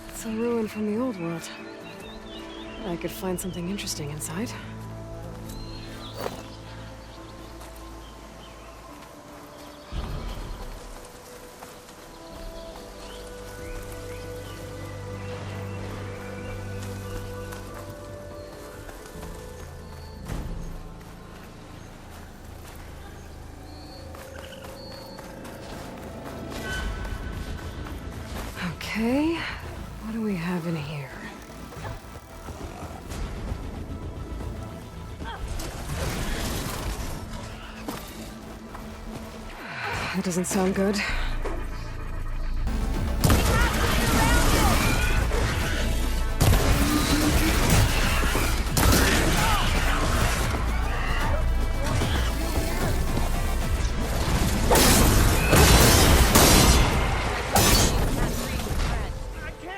It's a ruin from the old world. I could find something interesting inside. Okay, what do we have in here? That doesn't sound good.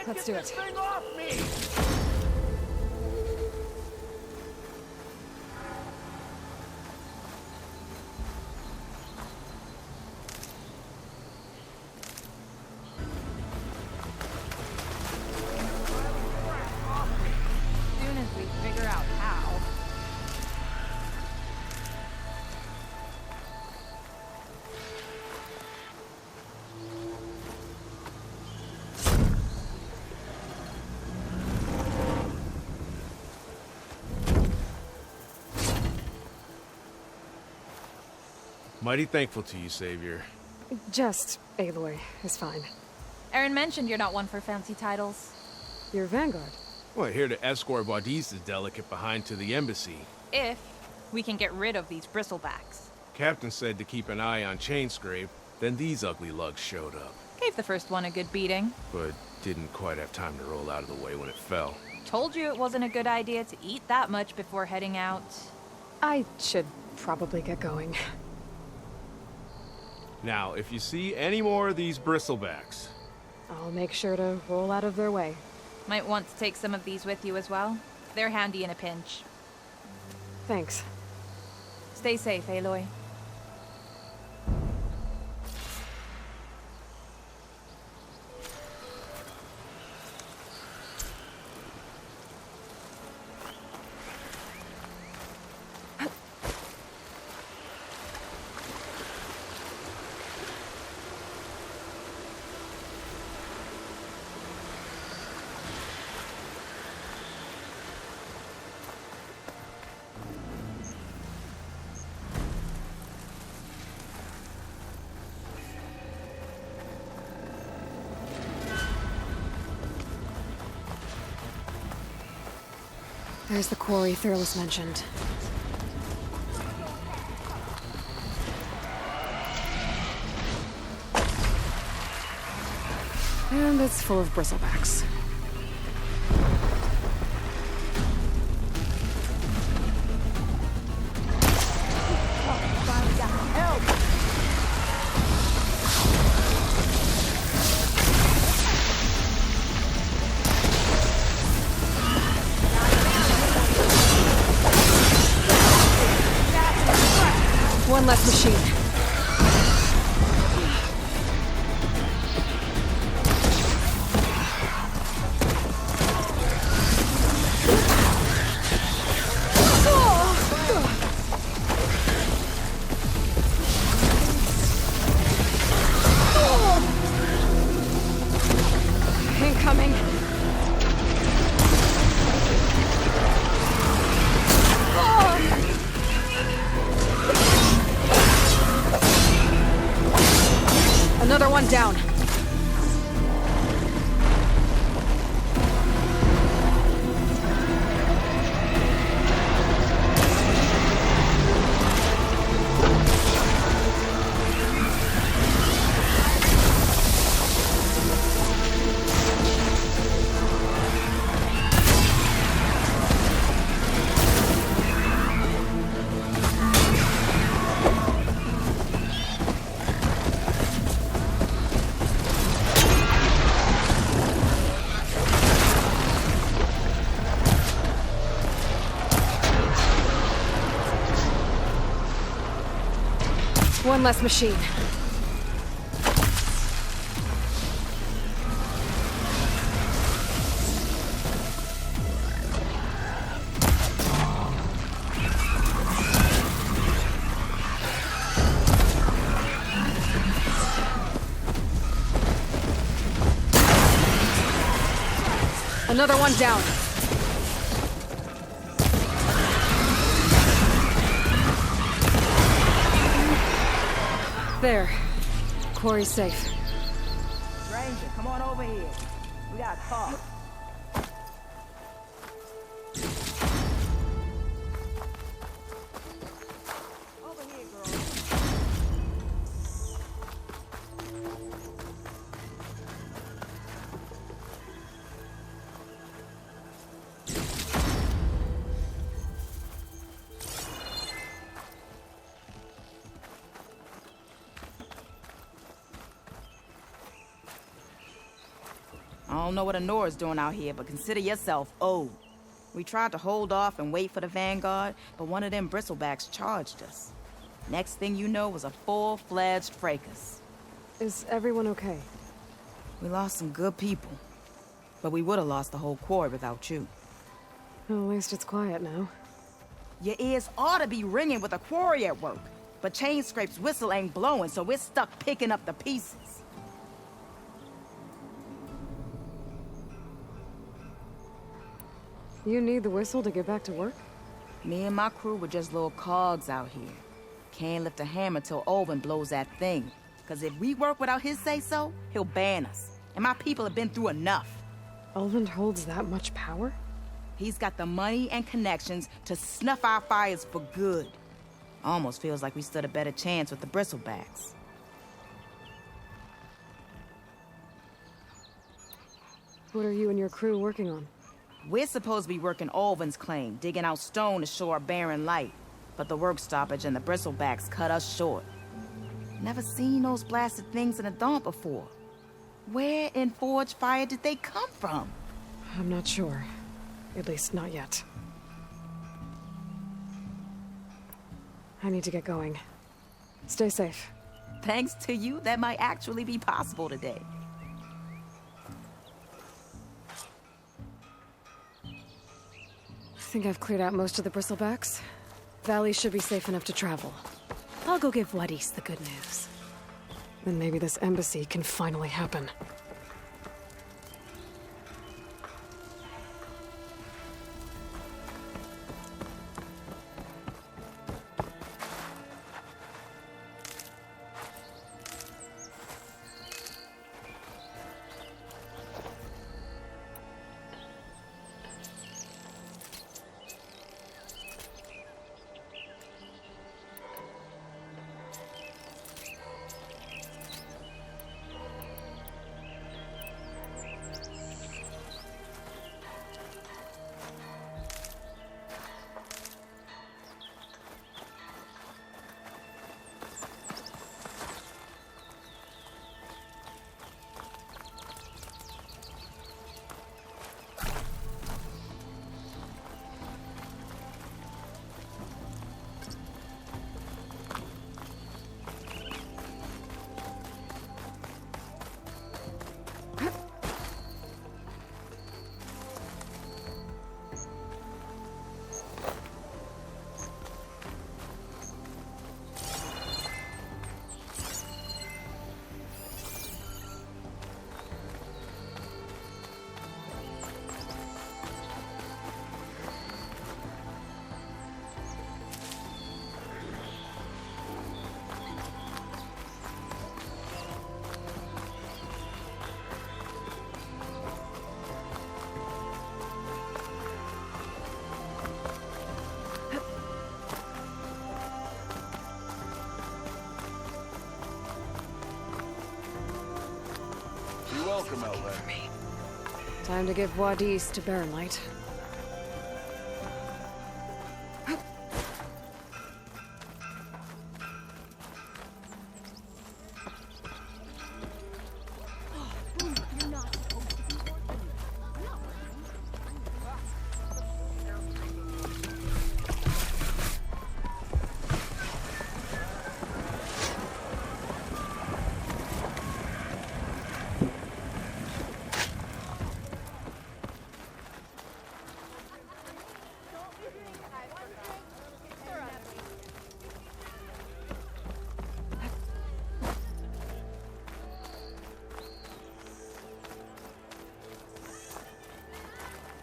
Let's do it. Soon as we figure out how. Mighty thankful to you, Savior. Just Aloy is fine. Aaron mentioned you're not one for fancy titles. You're Vanguard. Well, here to escort Wadiz's delicate behind to the embassy. If we can get rid of these bristlebacks. Captain said to keep an eye on Chainscrape, then these ugly lugs showed up. Gave the first one a good beating. But didn't quite have time to roll out of the way when it fell. Told you it wasn't a good idea to eat that much before heading out. I should probably get going. Now, if you see any more of these bristlebacks... I'll make sure to roll out of their way. Might want to take some of these with you as well. They're handy in a pinch. Thanks. Stay safe, Aloy. There's the quarry Thurles mentioned. And it's full of bristlebacks. One less machine. Another one down. One less machine. Another one down. There. Quarry's safe. Ranger, come on over here. We gotta talk. Over here, girl. I don't know what Honora's doing out here, but consider yourself owed. We tried to hold off and wait for the Vanguard, but one of them bristlebacks charged us. Next thing you know was a full-fledged fracas. Is everyone okay? We lost some good people, but we would have lost the whole quarry without you. Well, at least it's quiet now. Your ears ought to be ringing with a quarry at work, but Chainscrape's whistle ain't blowing, so we're stuck picking up the pieces. You need the whistle to get back to work? Me and my crew were just little cogs out here. Can't lift a hammer till Olvin blows that thing. Cause if we work without his say-so, he'll ban us. And my people have been through enough. Ulvund holds that much power? He's got the money and connections to snuff our fires for good. Almost feels like we stood a better chance with the bristlebacks. What are you and your crew working on? We're supposed to be working Olvin's claim, digging out stone to show our barren light. But the work stoppage and the bristlebacks cut us short. Never seen those blasted things in a dawn before. Where in Forge Fire did they come from? I'm not sure. At least not yet. I need to get going. Stay safe. Thanks to you, that might actually be possible today. I think I've cleared out most of the bristlebacks. Valley should be safe enough to travel. I'll go give Wadis the good news. Then maybe this embassy can finally happen. welcome, Outlander. Time to give Wadis to Baronlight.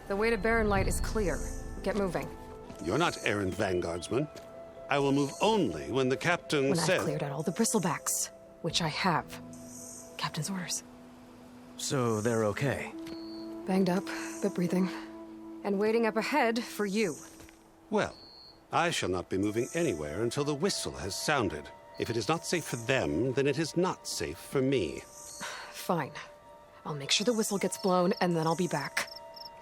The way to Baronlight is clear. Get moving. You're not errand vanguardsman. I will move only when the captain When says... I've cleared out all the bristlebacks, which I have. Captain's orders. So they're okay? Banged up, but breathing. And waiting up ahead for you. Well, I shall not be moving anywhere until the whistle has sounded. If it is not safe for them, then it is not safe for me. Fine. I'll make sure the whistle gets blown, and then I'll be back.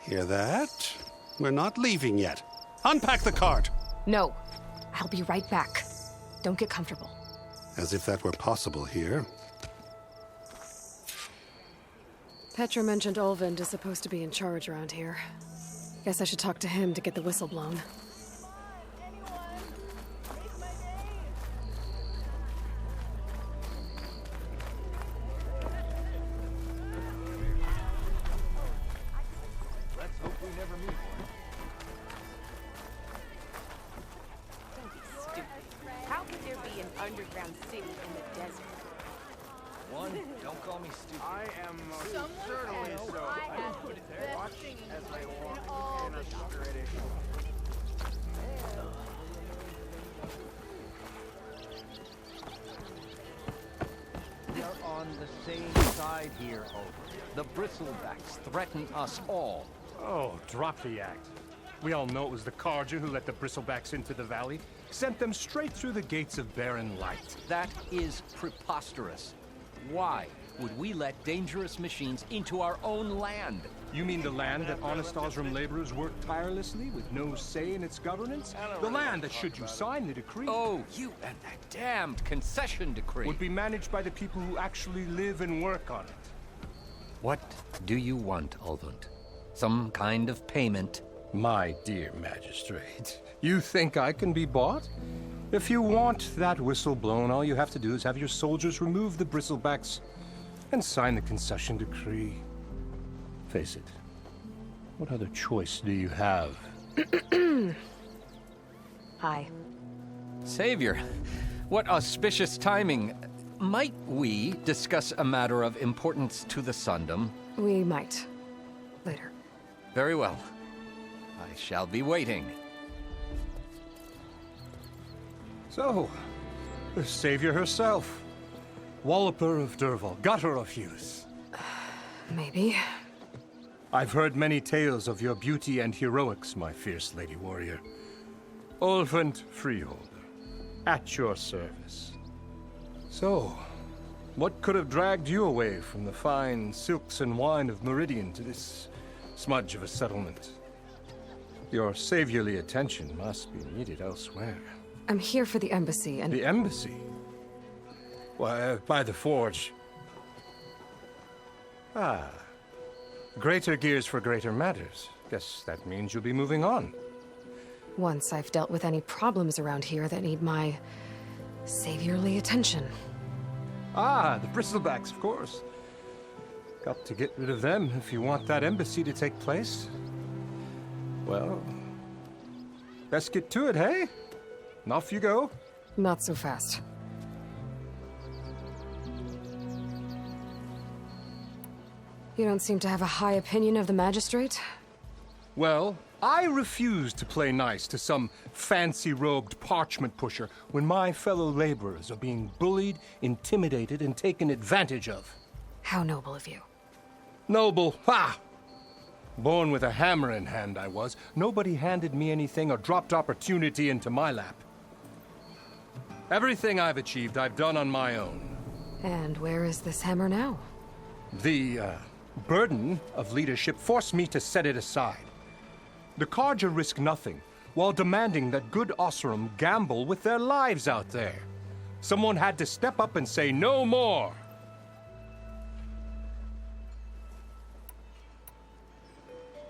Hear that? We're not leaving yet. Unpack the cart! No. I'll be right back. Don't get comfortable. As if that were possible here. Petra mentioned Olvind is supposed to be in charge around here. Guess I should talk to him to get the whistle blown. Underground city in the desert. One, don't call me stupid. I am Certainly so. I have put it there. Watch as I walk in a spirit. We are on the same side here, over. The bristlebacks threaten us all. Oh, drop the act. We all know it was the Carja who let the bristlebacks into the valley. Sent them straight through the gates of Barren Light. That is preposterous. Why would we let dangerous machines into our own land? You mean the land that honest Osram laborers work tirelessly with no say in its governance? The land that, should you sign the decree... Oh, you and that damned concession decree... would be managed by the people who actually live and work on it. What do you want, Olvund? Some kind of payment? My dear magistrate, you think I can be bought? If you want that whistle blown, all you have to do is have your soldiers remove the bristlebacks and sign the concession decree. Face it, what other choice do you have? Hi. Savior, what auspicious timing. Might we discuss a matter of importance to the Sundom? We might. Later. Very well. I shall be waiting. So, the Savior herself. Walloper of Derval, gutter of youth. Maybe. I've heard many tales of your beauty and heroics, my fierce lady warrior. Olvund Freeholder, at your service. So, what could have dragged you away from the fine silks and wine of Meridian to this smudge of a settlement? Your saviorly attention must be needed elsewhere. I'm here for the embassy and... The embassy? Why, by the forge. Ah. Greater gears for greater matters. Guess that means you'll be moving on. Once I've dealt with any problems around here that need my... saviorly attention. Ah, the bristlebacks, of course. Got to get rid of them if you want that embassy to take place. Well, best get to it, hey? And off you go. Not so fast. You don't seem to have a high opinion of the magistrate? Well, I refuse to play nice to some fancy-robed parchment pusher when my fellow laborers are being bullied, intimidated, and taken advantage of. How noble of you. Noble, ha! Born with a hammer in hand, I was. Nobody handed me anything or dropped opportunity into my lap. Everything I've achieved, I've done on my own. And where is this hammer now? The burden of leadership forced me to set it aside. The Carja risk nothing, while demanding that good Osram gamble with their lives out there. Someone had to step up and say no more.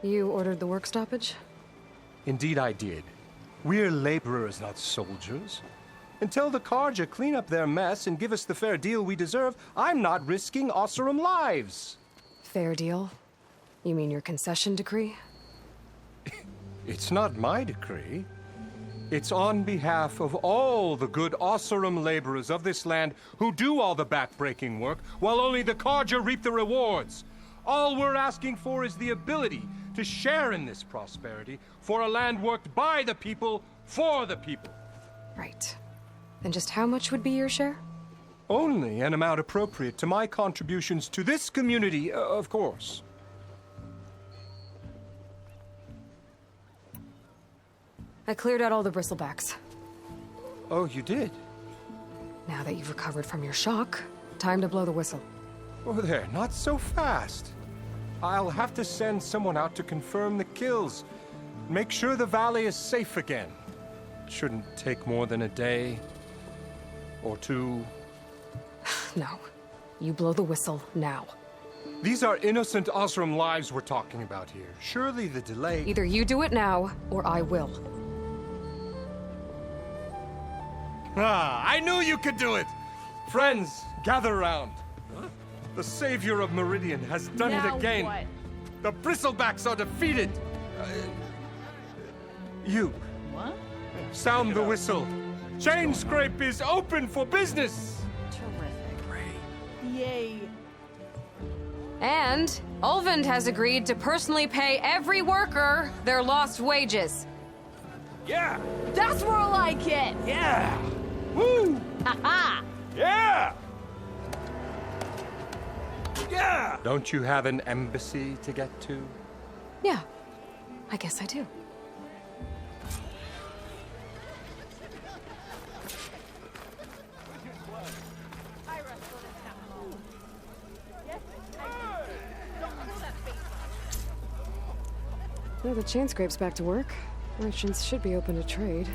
You ordered the work stoppage? Indeed I did. We're laborers, not soldiers. Until the Carja clean up their mess and give us the fair deal we deserve, I'm not risking Osram lives. Fair deal? You mean your concession decree? It's not my decree. It's on behalf of all the good Osram laborers of this land who do all the back-breaking work, while only the Carja reap the rewards. All we're asking for is the ability to share in this prosperity for a land worked by the people, for the people. Right. Then just how much would be your share? Only an amount appropriate to my contributions to this community, of course. I cleared out all the bristlebacks. Oh, you did? Now that you've recovered from your shock, time to blow the whistle. Oh, there, not so fast. I'll have to send someone out to confirm the kills. Make sure the valley is safe again. Shouldn't take more than a day. Or two. No. You blow the whistle now. These are innocent Osram lives we're talking about here. Surely the delay... Either you do it now, or I will. Ah, I knew you could do it! Friends, gather round. The savior of Meridian has done it again. What? The bristlebacks are defeated. You. What? Sound the whistle. Chain Scrape is open for business. Terrific. Yay. And Ulvund has agreed to personally pay every worker their lost wages. Yeah! That's more like it! Yeah! Woo! Ha-ha! Yeah! Yeah! Don't you have an embassy to get to? Yeah, I guess I do. Well, the chain scrape's back to work. Merchants should be open to trade.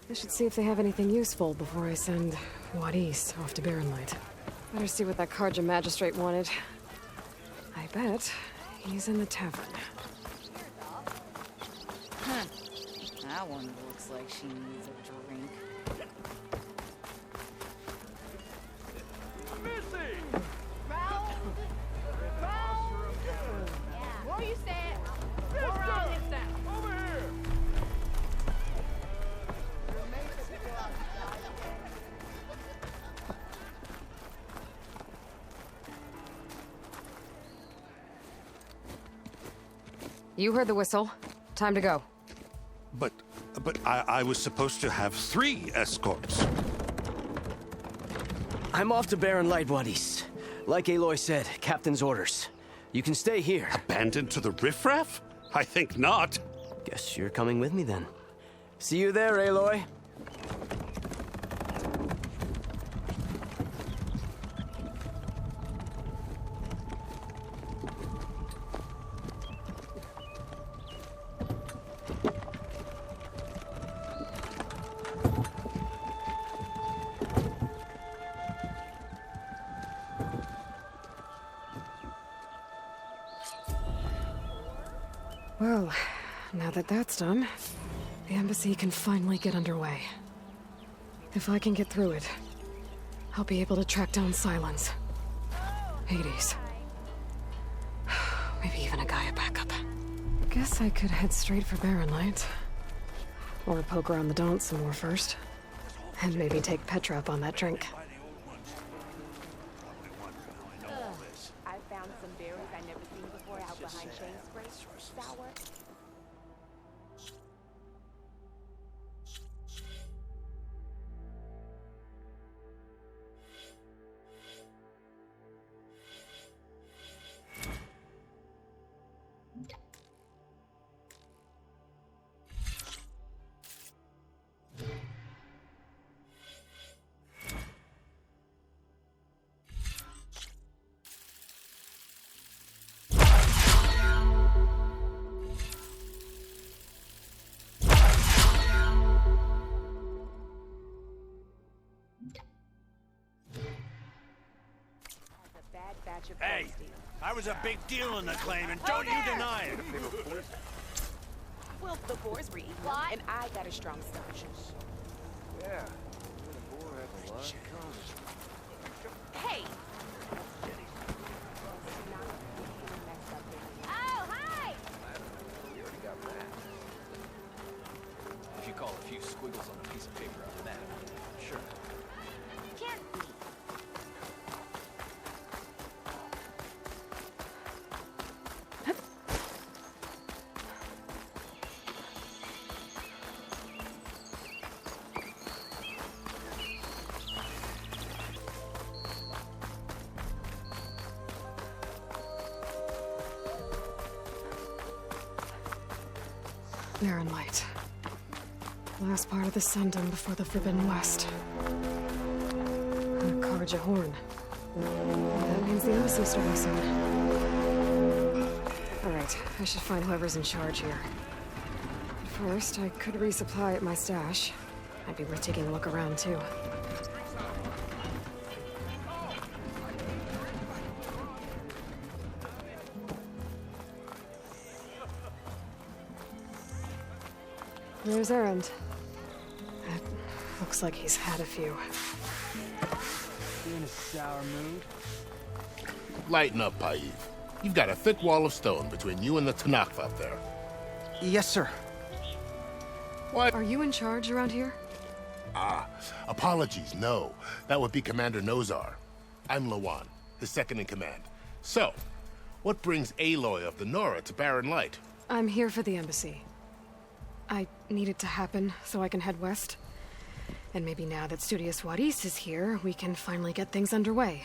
I should see if they have anything useful before I send Wadis off to Barren Light. Better see what that Carja magistrate wanted. I bet he's in the tavern. Huh. That one looks like she needs a drink. Missy! Foul! Foul! What you said? We're on his side. Over here! You heard the whistle. Time to go. But I was supposed to have 3 escorts. I'm off to Barren Light, Wadis. Like Aloy said, Captain's orders. You can stay here. Abandoned to the riffraff? I think not. Guess you're coming with me then. See you there, Aloy. Well, now that that's done, the embassy can finally get underway. If I can get through it, I'll be able to track down Silence, Hades, maybe even a Gaia backup. Guess I could head straight for Barren Light. Or poke around the Daunt some more first. And maybe take Petra up on that drink. I found some berries I never seen before out behind Shane's place. Sour. Hey, I was a big deal in the claim, and don't you deny it. Well, the boars were eating them, and I got a strong stomach. Yeah. Hey! Oh, hi! If you call a few squiggles on a piece of paper out of that, sure. Can't be. Barren Light. Last part of the Sundom before the Forbidden West. A Karja horn. That means the embassy's starting soon. Alright, I should find whoever's in charge here. But first, I could resupply at my stash. Might be worth taking a look around, too. There's Erend. It looks like he's had a few. You in a sour mood? Lighten up, Paiv. You've got a thick wall of stone between you and the Tanakh up there. Yes, sir. What? Are you in charge around here? Apologies, no. That would be Commander Nozar. I'm Lawan, his second in command. So, what brings Aloy of the Nora to Barren Light? I'm here for the embassy. I need it to happen so I can head west. And maybe now that Studious Wadis is here, we can finally get things underway.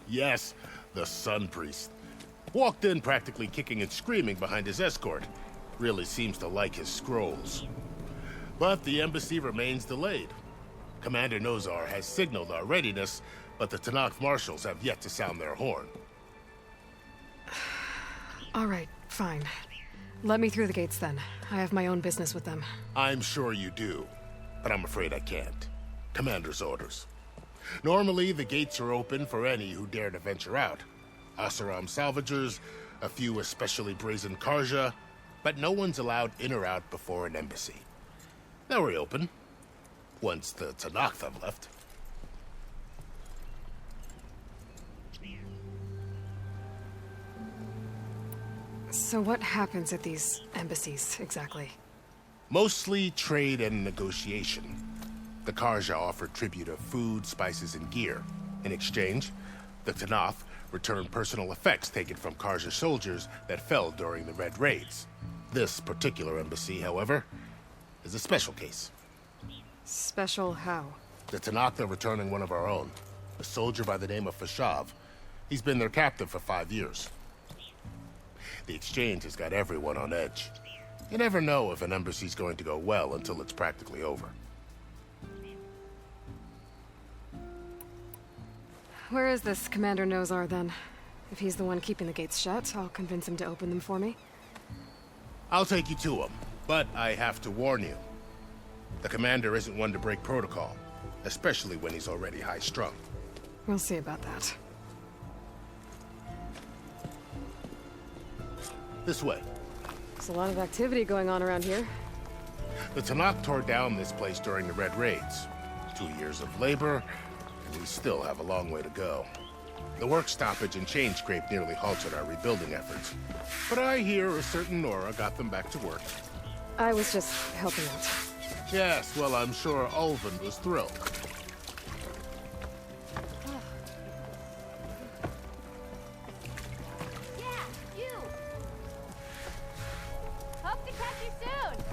Yes, the Sun Priest. Walked in practically kicking and screaming behind his escort. Really seems to like his scrolls. But the embassy remains delayed. Commander Nozar has signaled our readiness, but the Tanakh marshals have yet to sound their horn. All right, fine. Let me through the gates then. I have my own business with them. I'm sure you do, but I'm afraid I can't. Commander's orders. Normally, the gates are open for any who dare to venture out. Asaram salvagers, a few especially brazen Karja, but no one's allowed in or out before an embassy. They'll reopen, once the Tanakh have left. So what happens at these embassies, exactly? Mostly trade and negotiation. The Karja offer tribute of food, spices, and gear. In exchange, the Tanakh return personal effects taken from Karja soldiers that fell during the Red Raids. This particular embassy, however, is a special case. Special how? The Tanakh are returning one of our own, a soldier by the name of Fashav. He's been their captive for 5 years. The exchange has got everyone on edge. You never know if an embassy's going to go well until it's practically over. Where is this Commander Nozar, then? If he's the one keeping the gates shut, I'll convince him to open them for me. I'll take you to him, but I have to warn you. The commander isn't one to break protocol, especially when he's already high-strung. We'll see about that. This way. There's a lot of activity going on around here. The Tanakh tore down this place during the Red Raids. 2 years of labor, and we still have a long way to go. The work stoppage and chain scrape nearly halted our rebuilding efforts. But I hear a certain Nora got them back to work. I was just helping out. Yes, well, I'm sure Ulvin was thrilled. Yeah, you! Hope to catch you soon!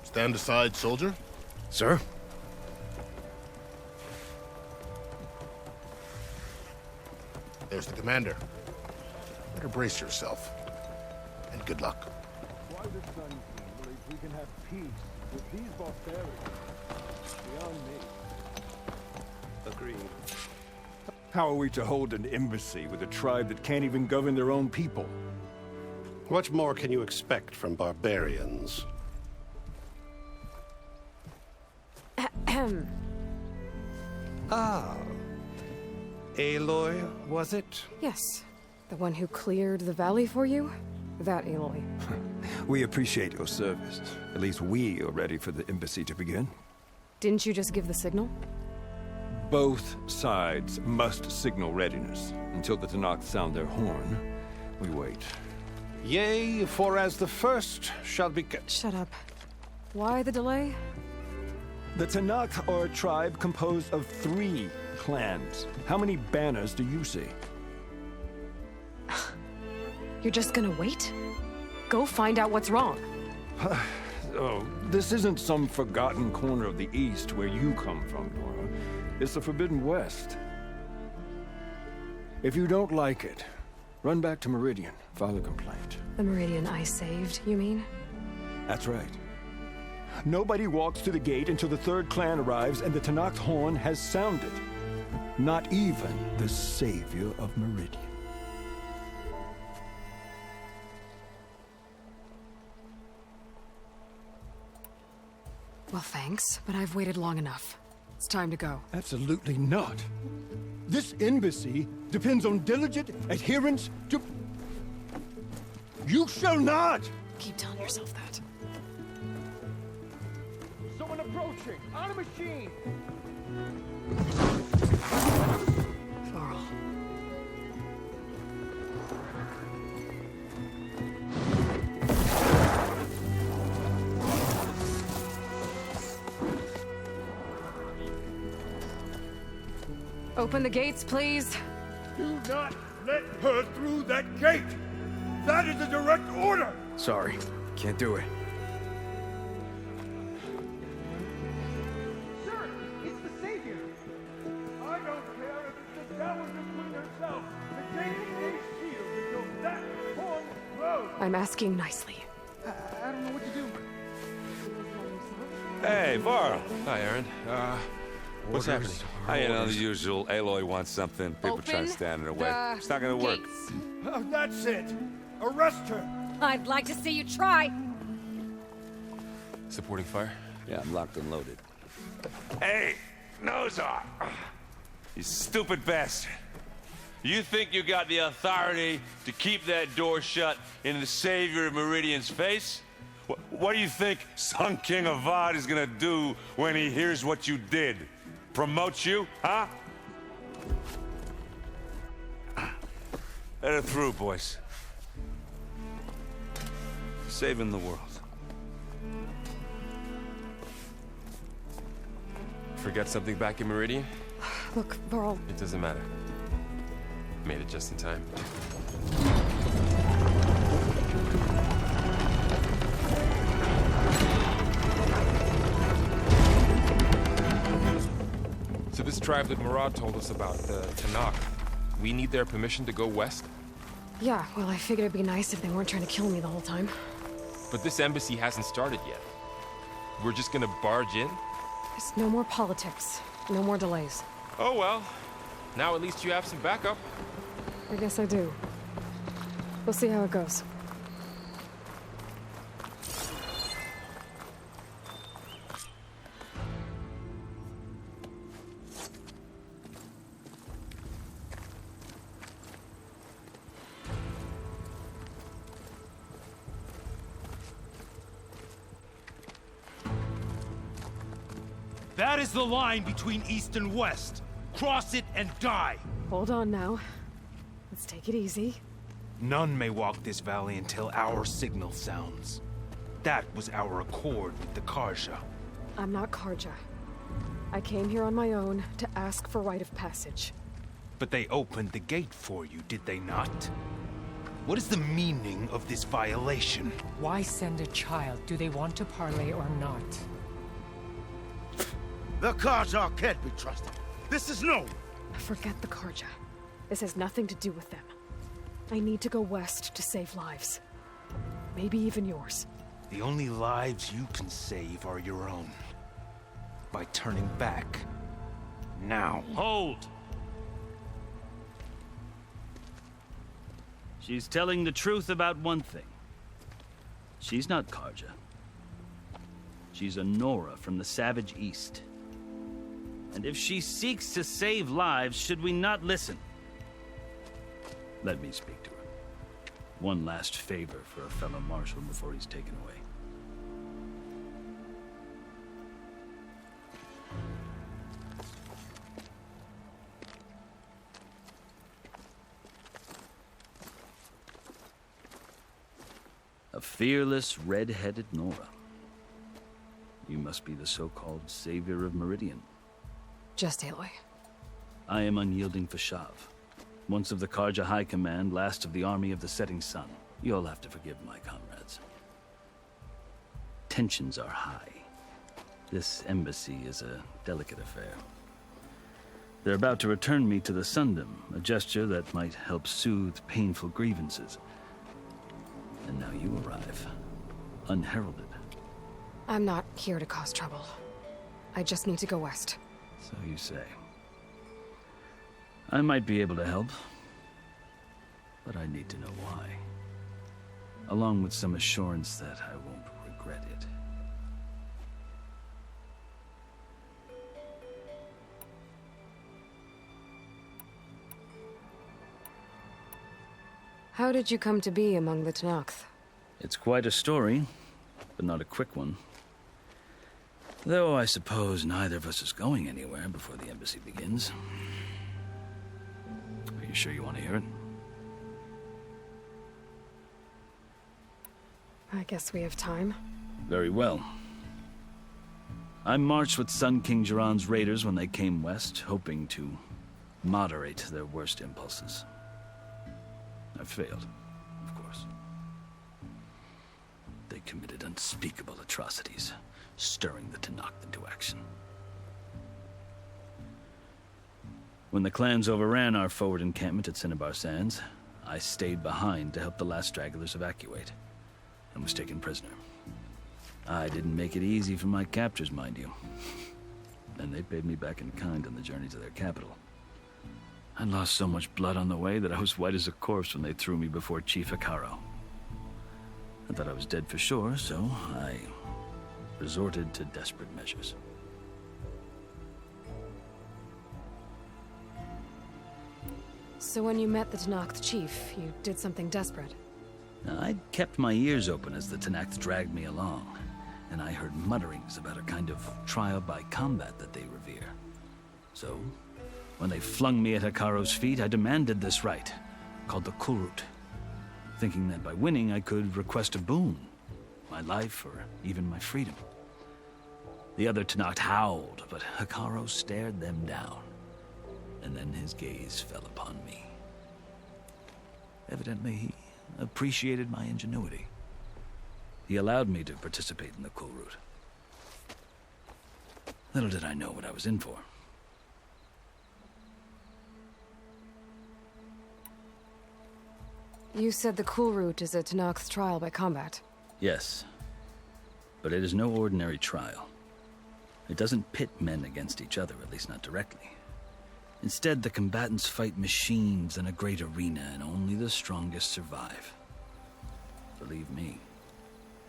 Stand aside, soldier. Sir? There's the commander. Better brace yourself. And good luck. Why the Sun King believes we can have peace with these barbarians beyond me. Agreed. How are we to hold an embassy with a tribe that can't even govern their own people? What more can you expect from barbarians? Ah. Aloy, was it? Yes. The one who cleared the valley for you? That Aloy. We appreciate your service. At least we are ready for the embassy to begin. Didn't you just give the signal? Both sides must signal readiness. Until the Tanakh sound their horn, we wait. Yea, for as the first shall be... Shut up. Why the delay? The Tanakh are a tribe composed of 3 clans. How many banners do you see? You're just gonna wait? Go find out what's wrong. Oh, this isn't some forgotten corner of the East where you come from, Nora. It's the Forbidden West. If you don't like it, run back to Meridian, file a complaint. The Meridian I saved, you mean? That's right. Nobody walks to the gate until the 3rd clan arrives and the Tanakh horn has sounded. Not even the savior of Meridian. Well, thanks, but I've waited long enough. It's time to go. Absolutely not. This embassy depends on diligent adherence to... You shall not! Keep telling yourself that. Someone approaching! On a machine! Varl. Open the gates, please. Do not let her through that gate! That is a direct order! Sorry, can't do it. Sir, it's the Savior! I don't care if it's the Dowager Queen herself! The gate is sealed until that horn blows! I'm asking nicely. I don't know what to do. Hey, Varl. Hi, Aaron. What's happening? You know, the usual. Aloy wants something. People trying to stand in her way. It's not gonna work. Oh, that's it! Arrest her! I'd like to see you try. Supporting fire? Yeah, I'm locked and loaded. Hey, Nozar! You stupid bastard. You think you got the authority to keep that door shut in the savior of Meridian's face? What do you think Sun King Avad is gonna do when he hears what you did? Promote you, huh? Let her through, boys. Saving the world. Forget something back in Meridian? Look, Varl. It doesn't matter. Made it just in time. So this tribe that Murad told us about, the Tanakh, we need their permission to go west? Yeah, well, I figured it'd be nice if they weren't trying to kill me the whole time. But this embassy hasn't started yet. We're just gonna barge in? There's no more politics. No more delays. Oh well. Now at least you have some backup. I guess I do. We'll see how it goes. That is the line between East and West. Cross it and die. Hold on now. Let's take it easy. None may walk this valley until our signal sounds. That was our accord with the Karja. I'm not Karja. I came here on my own to ask for rite of passage. But they opened the gate for you, did they not? What is the meaning of this violation? Why send a child? Do they want to parley or not? The Karja can't be trusted. This is known. Forget the Karja. This has nothing to do with them. I need to go west to save lives. Maybe even yours. The only lives you can save are your own. By turning back. Now. Hold! She's telling the truth about one thing. She's not Karja. She's a Nora from the Savage East. And if she seeks to save lives, should we not listen? Let me speak to her. One last favor for a fellow marshal before he's taken away. A fearless, red-headed Nora. You must be the so-called savior of Meridian. Just Aloy. I am unyielding Fashav. Once of the Karja High Command, last of the army of the setting sun. You'll have to forgive my comrades. Tensions are high. This embassy is a delicate affair. They're about to return me to the Sundom, a gesture that might help soothe painful grievances. And now you arrive, unheralded. I'm not here to cause trouble. I just need to go west. So you say. I might be able to help, but I need to know why. Along with some assurance that I won't regret it. How did you come to be among the Tenakth? It's quite a story, but not a quick one. Though I suppose neither of us is going anywhere before the embassy begins. Are you sure you want to hear it? I guess we have time. Very well. I marched with Sun King Jiran's raiders when they came west, hoping to moderate their worst impulses. I failed, of course. They committed unspeakable atrocities, stirring the Tenakth into action. When the clans overran our forward encampment at Cinnabar Sands, I stayed behind to help the last stragglers evacuate, and was taken prisoner. I didn't make it easy for my captors, mind you. And they paid me back in kind on the journey to their capital. I lost so much blood on the way that I was white as a corpse when they threw me before Chief Hikaro. I thought I was dead for sure, so I resorted to desperate measures. So when you met the Tenakth chief, you did something desperate? I'd kept my ears open as the Tenakth dragged me along, and I heard mutterings about a kind of trial by combat that they revere. So, when they flung me at Hikaro's feet, I demanded this right, called the Kulrut, thinking that by winning I could request a boon, my life or even my freedom. The other Tenakth howled, but Hikaro stared them down, and then his gaze fell upon me. Evidently, he appreciated my ingenuity. He allowed me to participate in the Kulrut. Little did I know what I was in for. You said the Kulrut is a Tenakth trial by combat. Yes, but it is no ordinary trial. It doesn't pit men against each other, at least not directly. Instead, the combatants fight machines in a great arena, and only the strongest survive. Believe me,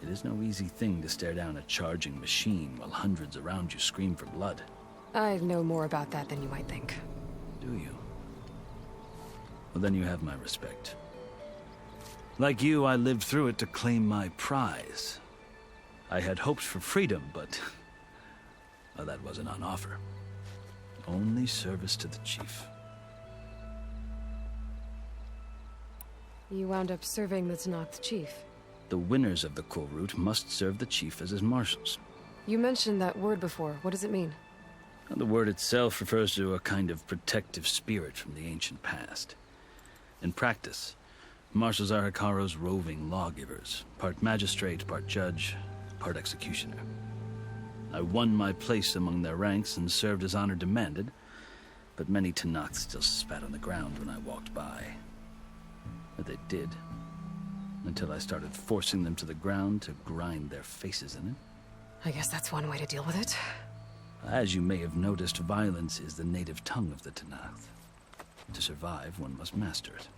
it is no easy thing to stare down a charging machine while hundreds around you scream for blood. I know more about that than you might think. Do you? Well, then you have my respect. Like you, I lived through it to claim my prize. I had hoped for freedom, but Well, that wasn't on offer. Only service to the chief. You wound up serving the Tanakh chief. The winners of the Cool Route must serve the chief as his marshals. You mentioned that word before. What does it mean? The word itself refers to a kind of protective spirit from the ancient past. In practice, marshals are Hikaro's roving lawgivers, part magistrate, part judge, part executioner. I won my place among their ranks and served as honor demanded, but many Tanakhs still spat on the ground when I walked by. But they did, until I started forcing them to the ground to grind their faces in it. I guess that's one way to deal with it. As you may have noticed, violence is the native tongue of the Tanakh. To survive, one must master it.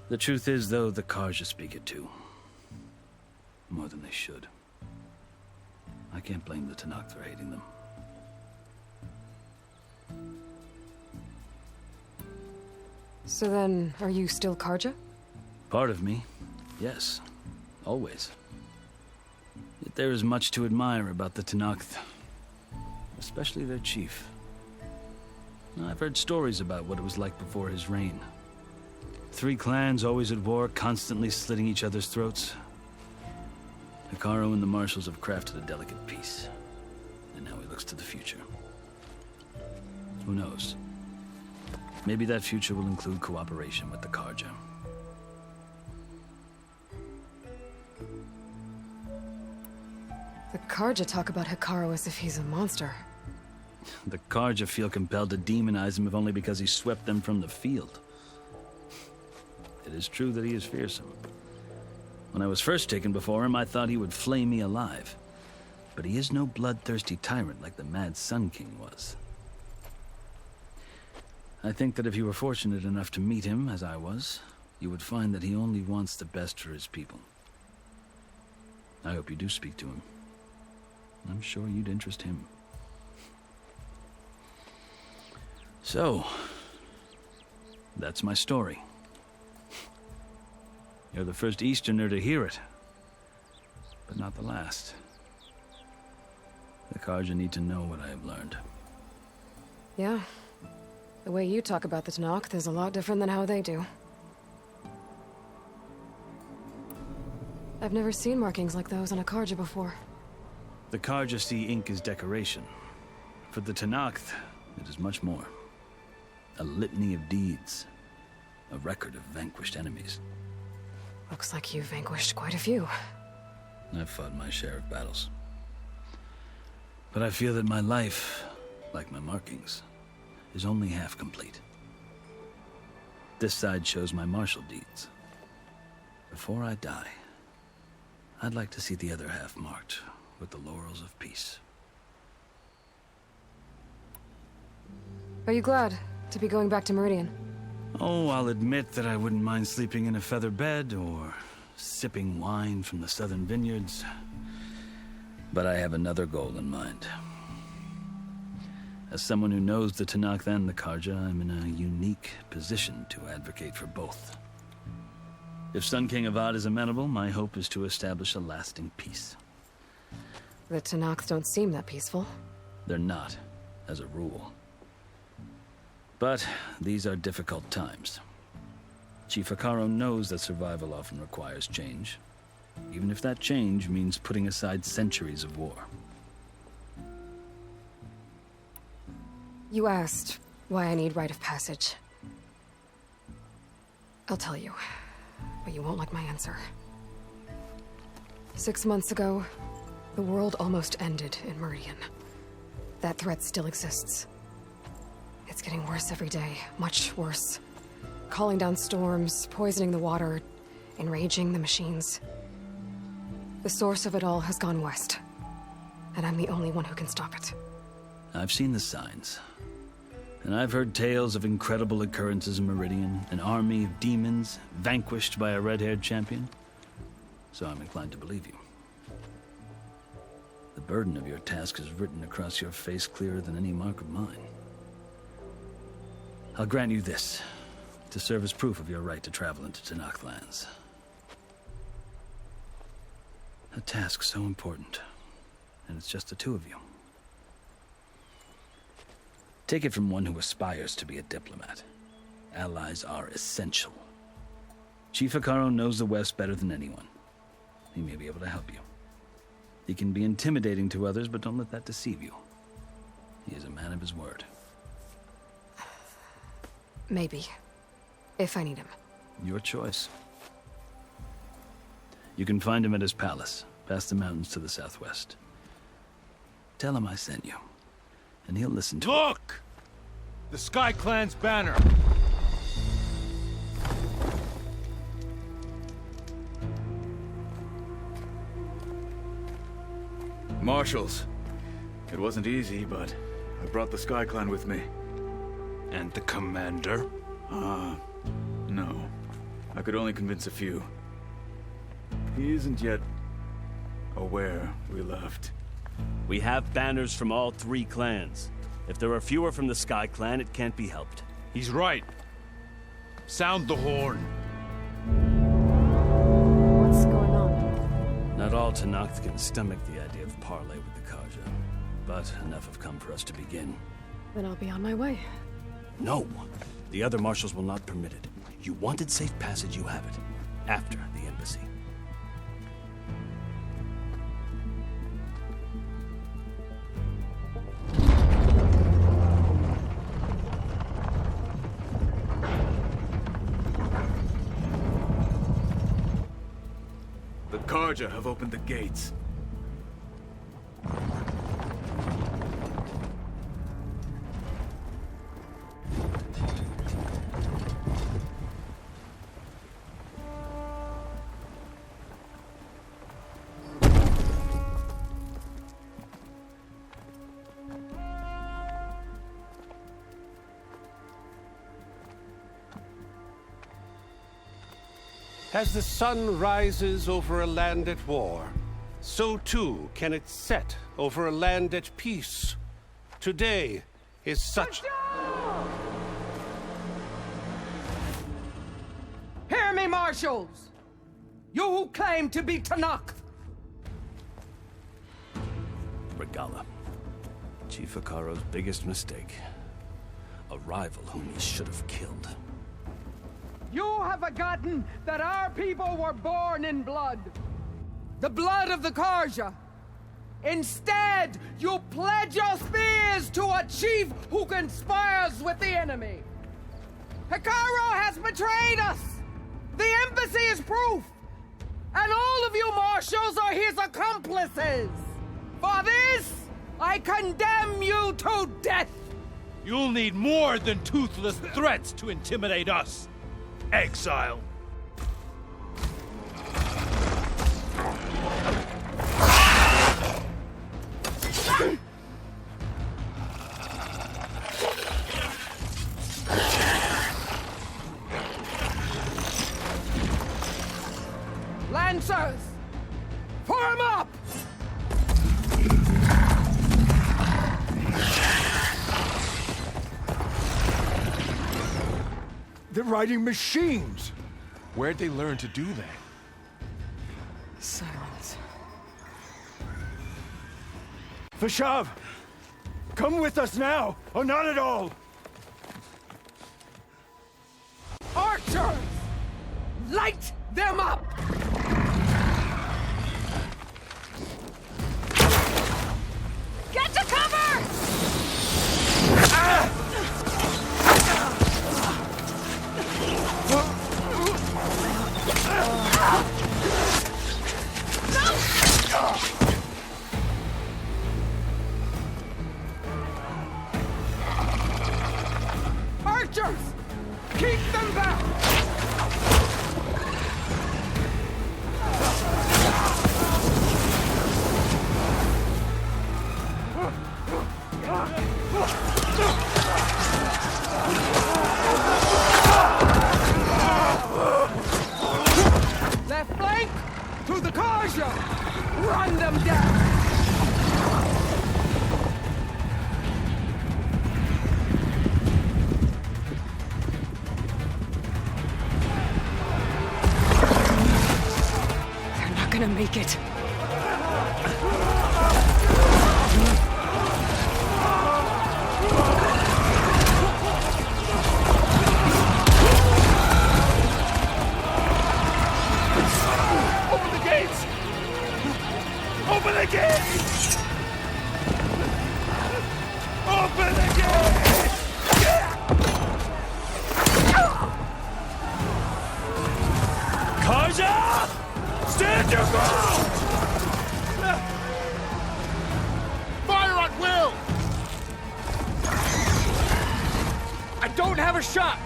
The truth is, though, the Karja speak it too. More than they should. I can't blame the Tanakh for hating them. So then, are you still Karja? Part of me, yes. Always. Yet there is much to admire about the Tanakh, especially their chief. I've heard stories about what it was like before his reign. 3 clans always at war, constantly slitting each other's throats. Hikaru and the marshals have crafted a delicate peace, and now he looks to the future. Who knows? Maybe that future will include cooperation with the Karja. The Karja talk about Hikaru as if he's a monster. The Karja feel compelled to demonize him if only because he swept them from the field. It is true that he is fearsome. When I was first taken before him, I thought he would flay me alive. But he is no bloodthirsty tyrant like the Mad Sun King was. I think that if you were fortunate enough to meet him, as I was, you would find that he only wants the best for his people. I hope you do speak to him. I'm sure you'd interest him. So, that's my story. You're the first Easterner to hear it, but not the last. The Karja need to know what I have learned. Yeah. The way you talk about the Tanakh is a lot different than how they do. I've never seen markings like those on a Karja before. The Karja see ink as decoration. For the Tanakh, it is much more. A litany of deeds. A record of vanquished enemies. Looks like you've vanquished quite a few. I've fought my share of battles. But I feel that my life, like my markings, is only half complete. This side shows my martial deeds. Before I die, I'd like to see the other half marked with the laurels of peace. Are you glad to be going back to Meridian? Oh, I'll admit that I wouldn't mind sleeping in a feather bed or sipping wine from the southern vineyards. But I have another goal in mind. As someone who knows the Tanakh and the Karja, I'm in a unique position to advocate for both. If Sun King Avad is amenable, my hope is to establish a lasting peace. The Tanakh don't seem that peaceful. They're not, as a rule. But these are difficult times. Chief Hikaru knows that survival often requires change, even if that change means putting aside centuries of war. You asked why I need rite of passage. I'll tell you, but you won't like my answer. 6 months ago, the world almost ended in Meridian. That threat still exists. It's getting worse every day, much worse. Calling down storms, poisoning the water, enraging the machines. The source of it all has gone west, and I'm the only one who can stop it. I've seen the signs. And I've heard tales of incredible occurrences in Meridian, an army of demons vanquished by a red-haired champion. So I'm inclined to believe you. The burden of your task is written across your face clearer than any mark of mine. I'll grant you this, to serve as proof of your right to travel into Tanakh lands. A task so important, and it's just the two of you. Take it from one who aspires to be a diplomat. Allies are essential. Chief Hikaru knows the West better than anyone. He may be able to help you. He can be intimidating to others, but don't let that deceive you. He is a man of his word. Maybe. If I need him. Your choice. You can find him at his palace, past the mountains to the southwest. Tell him I sent you, and he'll listen to Look! The Sky Clan's banner! Marshals. It wasn't easy, but I brought the Sky Clan with me. And the commander? No. I could only convince a few. He isn't yet aware we left. We have banners from all 3 clans. If there are fewer from the Sky Clan, it can't be helped. He's right. Sound the horn. What's going on? Not all Tanakh can stomach the idea of parley with the Karja, but enough have come for us to begin. Then I'll be on my way. No! The other marshals will not permit it. You wanted safe passage, you have it. After the embassy. The Karja have opened the gates. As the sun rises over a land at war, so too can it set over a land at peace. Today is such... Hear me, marshals! You who claim to be Tanakh! Regala. Chief Hikaru's biggest mistake. A rival whom he should have killed. You have forgotten that our people were born in blood. The blood of the Karja. Instead, you pledge your spears to a chief who conspires with the enemy. Hikaru has betrayed us. The embassy is proof. And all of you marshals are his accomplices. For this, I condemn you to death. You'll need more than toothless threats to intimidate us. Exile. Lancers, form up! They're riding machines! Where'd they learn to do that? Silence. Vashav! Come with us now, or not at all! Archers! Light them up! Get to cover! Archers! Keep them back! Left flank to the Karja! Run them down! They're not gonna make it. the gate! Open the gate! Kaja! Stand your ground! Fire at will! I don't have a shot!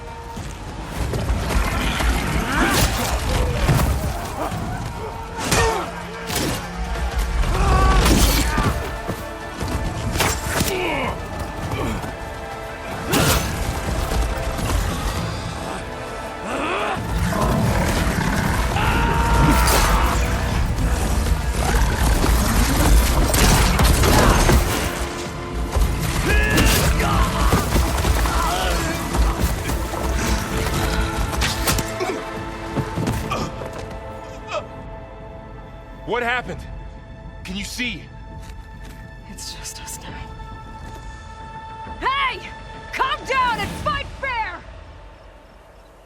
What happened? Can you see? It's just us now. Hey! Calm down and fight fair!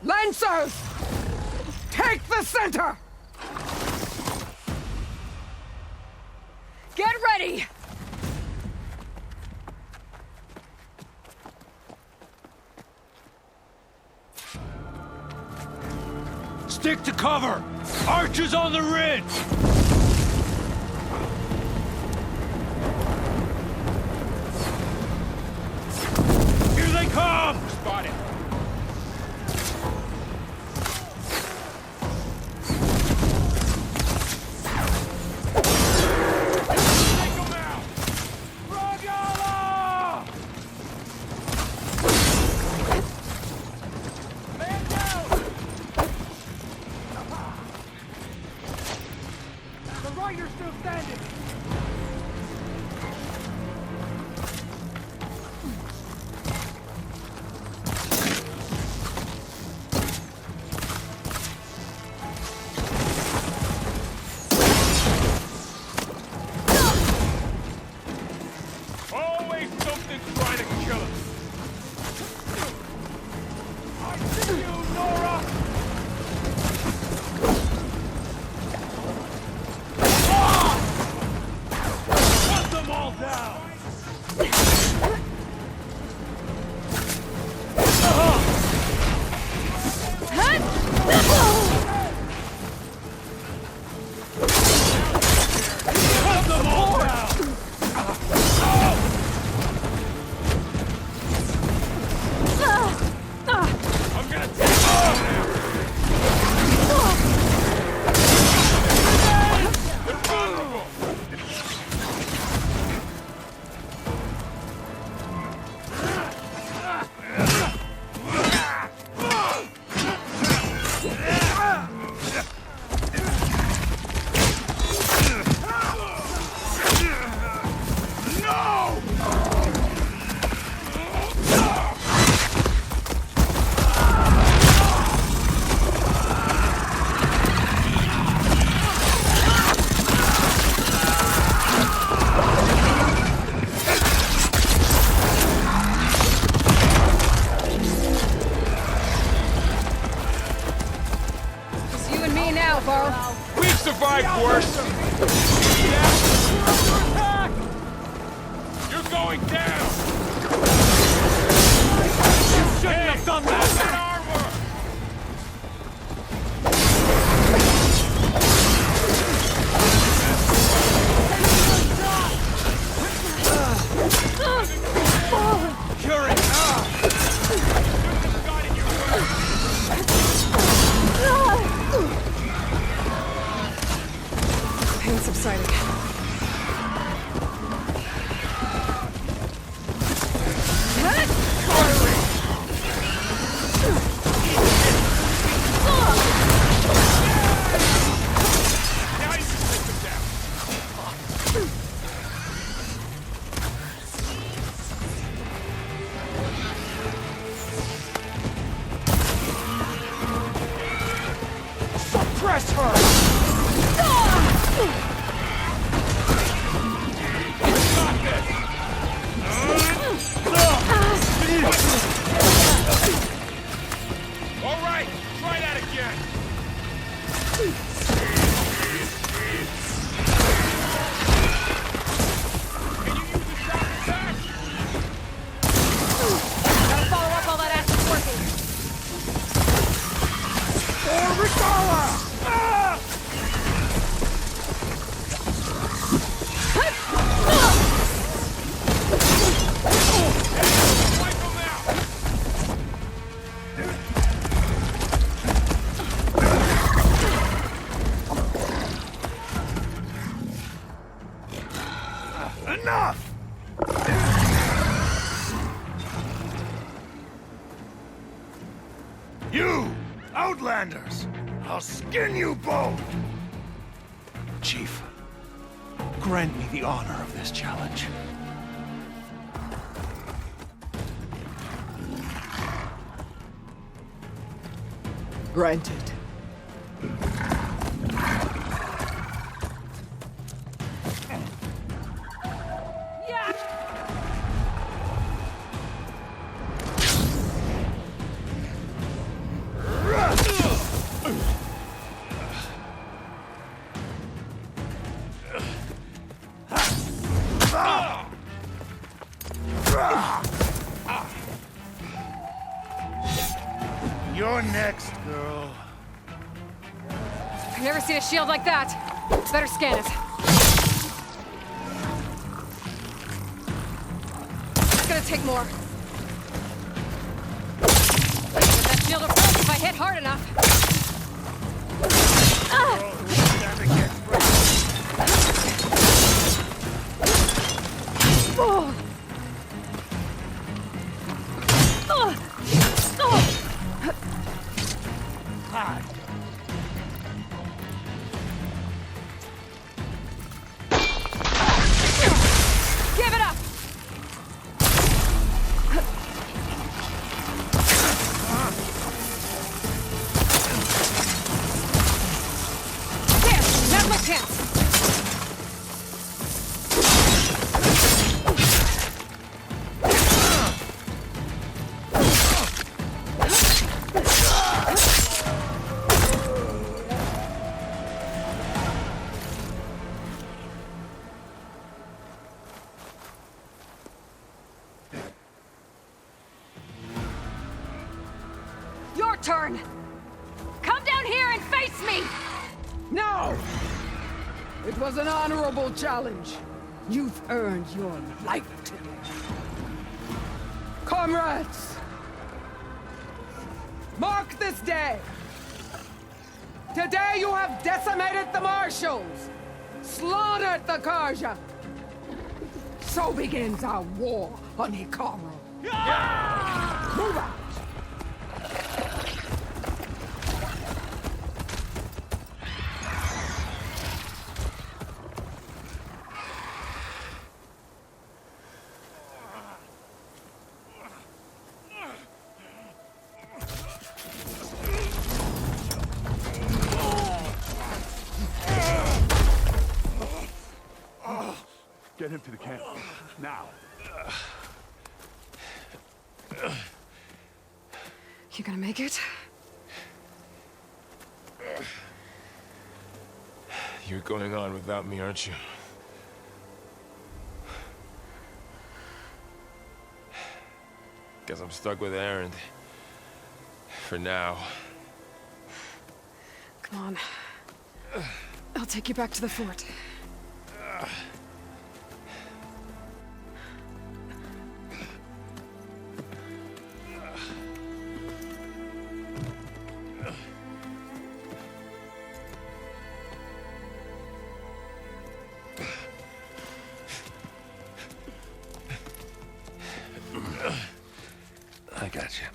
Lancers! Take the center! Get ready! Stick to cover! Archers on the ridge! Here they come! Spotted. Always something trying to kill us. I see you, Nora! Cut them all down! Cut them all down! I'm gonna take off now! They're vulnerable! It's you and me now, Burr. We've survived worse! You're going down! You shouldn't have done that! You're in. Pain subsiding. Enough! You, Outlanders! I'll skin you both! Chief, grant me the honor of this challenge. Granted. You're next, girl. I've never seen a shield like that. Better scan it. It's gonna take more. But that shield will break if I hit hard enough. Oh. Give it up! There! Now's my chance! Your turn! Come down here and face me! No! It was an honorable challenge. You've earned your life today. Comrades! Mark this day! Today you have decimated the Marshals! Slaughtered the Karja! So begins our war on Hikaru. Move out! Get him to the camp. Now. You gonna make it? You're going on without me, aren't you? Guess I'm stuck with Aaron. For now. Come on. I'll take you back to the fort. I got you.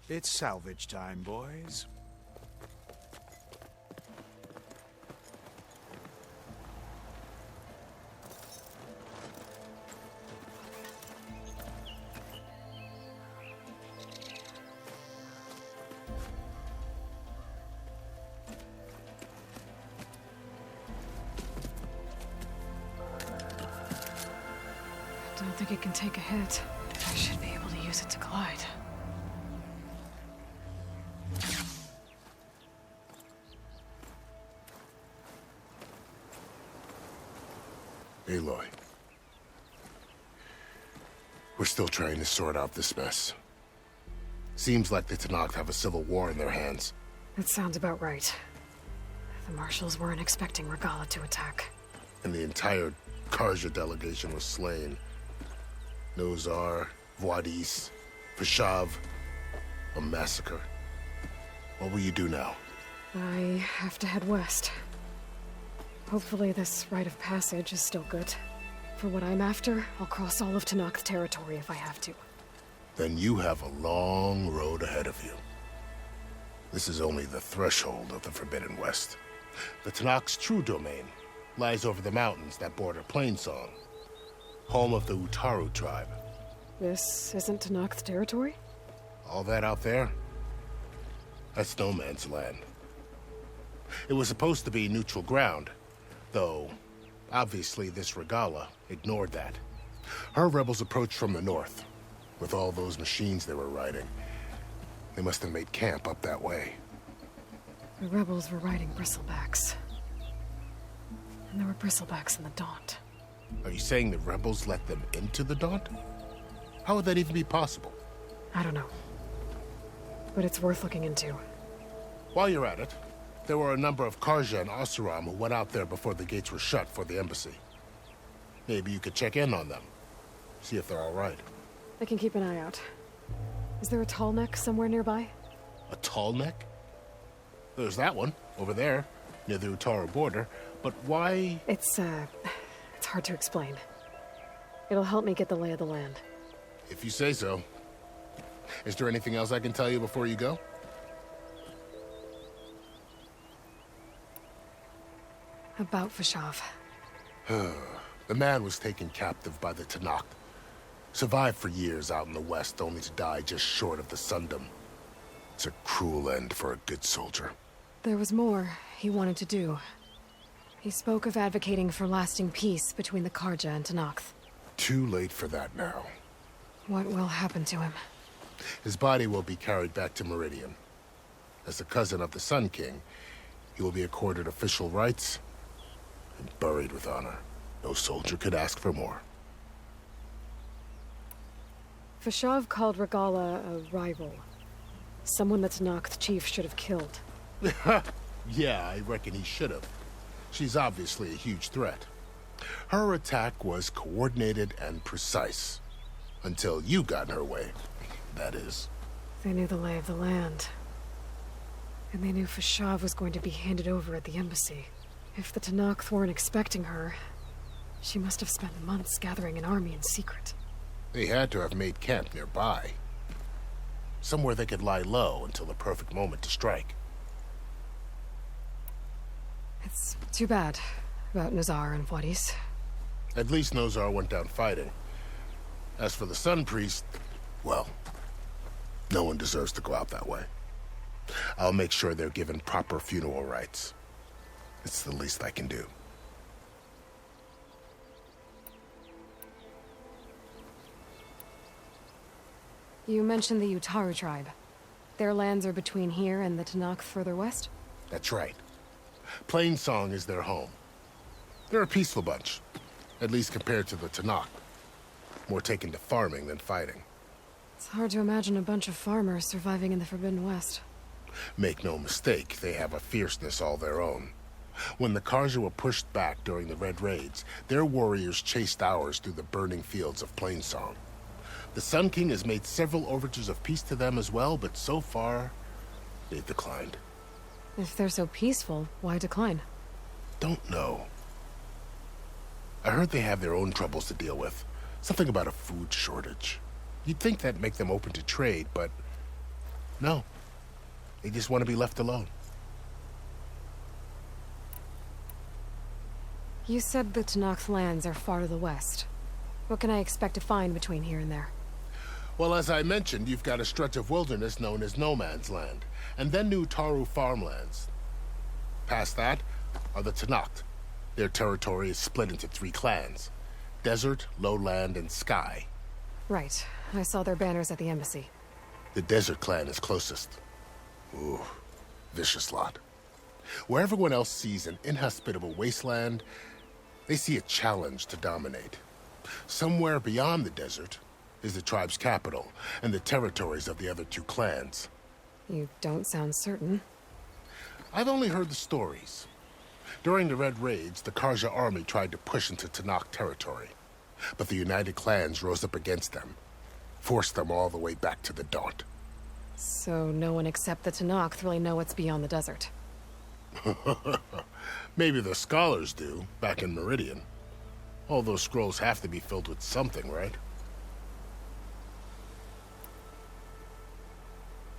It's salvage time, boys. I don't think it can take a hit. I should be able to use it to glide. Aloy. We're still trying to sort out this mess. Seems like the Tanakh have a civil war in their hands. That sounds about right. The Marshals weren't expecting Regala to attack. And the entire Karja delegation was slain. Nozar, Voidis, Vashav. A massacre. What will you do now? I have to head west. Hopefully this rite of passage is still good. For what I'm after, I'll cross all of Tanakh territory if I have to. Then you have a long road ahead of you. This is only the threshold of the Forbidden West. The Tanakh's true domain lies over the mountains that border Plainsong, home of the Utaru tribe. This isn't Tanakh territory? All that out there? That's no man's land. It was supposed to be neutral ground, though obviously this Regala ignored that. Her rebels approached from the north, with all those machines they were riding. They must have made camp up that way. The rebels were riding bristlebacks. And there were bristlebacks in the Daunt. Are you saying the rebels let them into the Daunt? How would that even be possible? I don't know. But it's worth looking into. While you're at it, there were a number of Karja and Oseram who went out there before the gates were shut for the embassy. Maybe you could check in on them. See if they're all right. I can keep an eye out. Is there a tall neck somewhere nearby? A tall neck? There's that one, over there, near the Utaru border. But why? It's hard to explain. It'll help me get the lay of the land. If you say so. Is there anything else I can tell you before you go? About Vashav. The man was taken captive by the Tanakh. Survived for years out in the west, only to die just short of the Sundom. It's a cruel end for a good soldier. There was more he wanted to do. He spoke of advocating for lasting peace between the Karja and Tanakh. Too late for that now. What will happen to him? His body will be carried back to Meridian. As the cousin of the Sun King, he will be accorded official rights and buried with honor. No soldier could ask for more. Vashav called Regala a rival. Someone that Tanakh chief should have killed. Yeah, I reckon he should have. She's obviously a huge threat. Her attack was coordinated and precise. Until you got in her way, that is. They knew the lay of the land. And they knew Vashav was going to be handed over at the embassy. If the Tanakh weren't expecting her, she must have spent months gathering an army in secret. They had to have made camp nearby. Somewhere they could lie low until the perfect moment to strike. It's too bad about Nozar and Voidis. At least Nozar went down fighting. As for the Sun Priest, well, no one deserves to go out that way. I'll make sure they're given proper funeral rites. It's the least I can do. You mentioned the Utaru tribe. Their lands are between here and the Tanakh further west? That's right. Plainsong is their home. They're a peaceful bunch, at least compared to the Tanakh. More taken to farming than fighting. It's hard to imagine a bunch of farmers surviving in the Forbidden West. Make no mistake, they have a fierceness all their own. When the Karja were pushed back during the Red Raids, their warriors chased ours through the burning fields of Plainsong. The Sun King has made several overtures of peace to them as well, but so far, they've declined. If they're so peaceful, why decline? Don't know. I heard they have their own troubles to deal with. Something about a food shortage. You'd think that'd make them open to trade, but no. They just want to be left alone. You said the Tanakh lands are far to the west. What can I expect to find between here and there? Well, as I mentioned, you've got a stretch of wilderness known as No Man's Land, and then New Taru farmlands. Past that are the Tanakh. Their territory is split into 3 clans: Desert, Lowland, and Sky. Right. I saw their banners at the embassy. The Desert clan is closest. Ooh, vicious lot. Where everyone else sees an inhospitable wasteland, they see a challenge to dominate. Somewhere beyond the desert, is the tribe's capital and the territories of the other two clans. You don't sound certain. I've only heard the stories. During the Red Raids, the Karja army tried to push into Tanakh territory, but the United Clans rose up against them, forced them all the way back to the Daunt. So no one except the Tanakh really know what's beyond the desert. Maybe the scholars do, back in Meridian. All those scrolls have to be filled with something, right?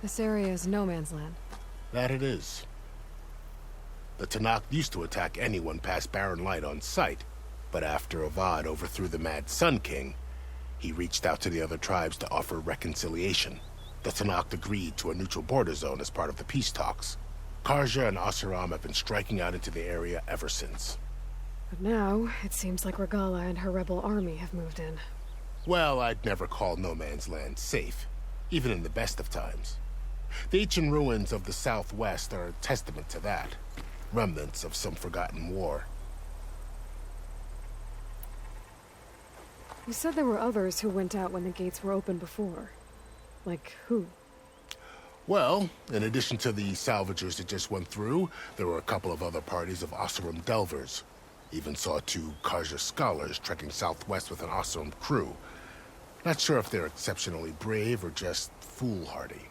This area is no man's land. That it is. The Tanakh used to attack anyone past Barren Light on sight, but after Avad overthrew the Mad Sun King, he reached out to the other tribes to offer reconciliation. The Tanakh agreed to a neutral border zone as part of the peace talks. Karja and Asuram have been striking out into the area ever since. But now, it seems like Regala and her rebel army have moved in. Well, I'd never call no man's land safe, even in the best of times. The ancient ruins of the Southwest are a testament to that. Remnants of some forgotten war. You said there were others who went out when the gates were open before. Like who? Well, in addition to the salvagers that just went through, there were a couple of other parties of Oseram delvers. Even saw 2 Karja scholars trekking southwest with an Oseram crew. Not sure if they're exceptionally brave or just foolhardy.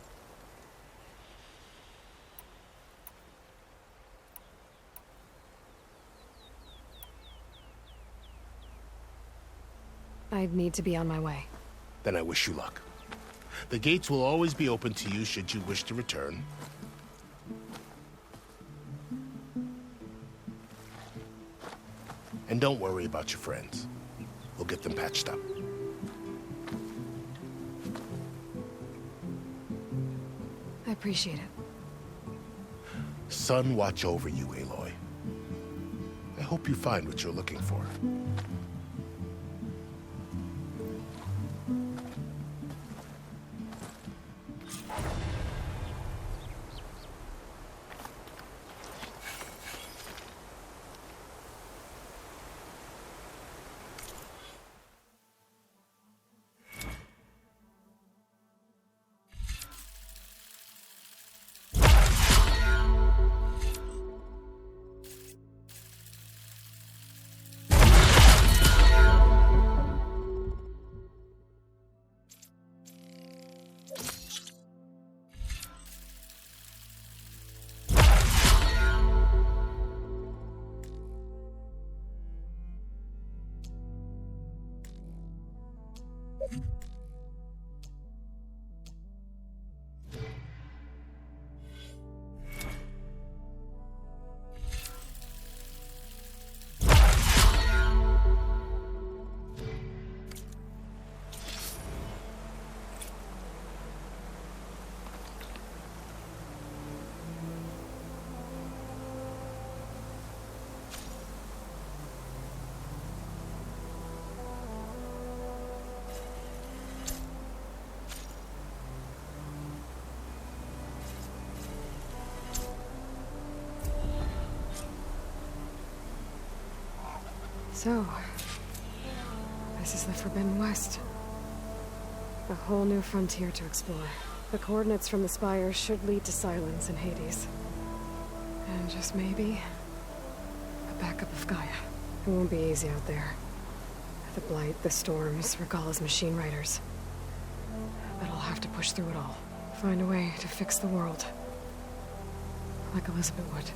I need to be on my way. Then I wish you luck. The gates will always be open to you should you wish to return. And don't worry about your friends. We'll get them patched up. I appreciate it. Sun watch over you, Aloy. I hope you find what you're looking for. So, this is the Forbidden West. A whole new frontier to explore. The coordinates from the spire should lead to Silence and Hades. And just maybe, a backup of Gaia. It won't be easy out there. The Blight, the Storms, Regala's machine riders. But I'll have to push through it all. Find a way to fix the world. Like Elizabeth would.